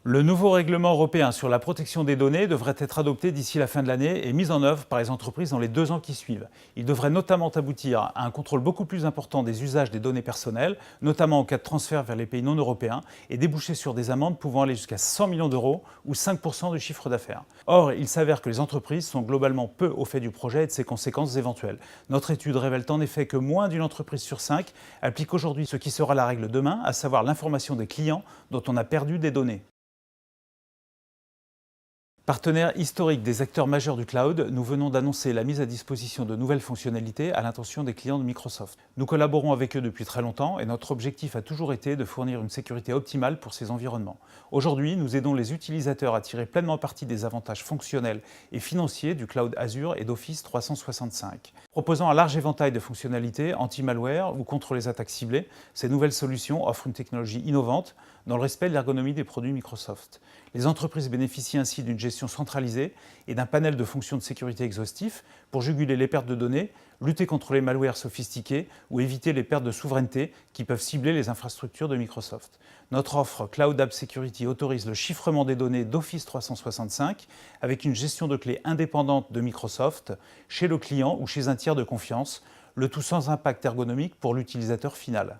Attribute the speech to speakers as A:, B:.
A: Le nouveau règlement européen sur la protection des données devrait être adopté d'ici la fin de l'année et mis en œuvre par les entreprises dans les 2 ans qui suivent. Il devrait notamment aboutir à un contrôle beaucoup plus important des usages des données personnelles, notamment en cas de transfert vers les pays non européens, et déboucher sur des amendes pouvant aller jusqu'à 100 millions d'euros ou 5% du chiffre d'affaires. Or, il s'avère que les entreprises sont globalement peu au fait du projet et de ses conséquences éventuelles. Notre étude révèle en effet que moins d'une entreprise sur 5 applique aujourd'hui ce qui sera la règle demain, à savoir l'information des clients dont on a perdu des données. Partenaire historique des acteurs majeurs du cloud, nous venons d'annoncer la mise à disposition de nouvelles fonctionnalités à l'intention des clients de Microsoft. Nous collaborons avec eux depuis très longtemps et notre objectif a toujours été de fournir une sécurité optimale pour ces environnements. Aujourd'hui, nous aidons les utilisateurs à tirer pleinement parti des avantages fonctionnels et financiers du cloud Azure et d'Office 365. Proposant un large éventail de fonctionnalités anti-malware ou contre les attaques ciblées, ces nouvelles solutions offrent une technologie innovante dans le respect de l'ergonomie des produits Microsoft. Les entreprises bénéficient ainsi d'une gestion centralisée et d'un panel de fonctions de sécurité exhaustif pour juguler les pertes de données, lutter contre les malwares sophistiqués ou éviter les pertes de souveraineté qui peuvent cibler les infrastructures de Microsoft. Notre offre Cloud App Security autorise le chiffrement des données d'Office 365 avec une gestion de clés indépendante de Microsoft chez le client ou chez un tiers de confiance, le tout sans impact ergonomique pour l'utilisateur final.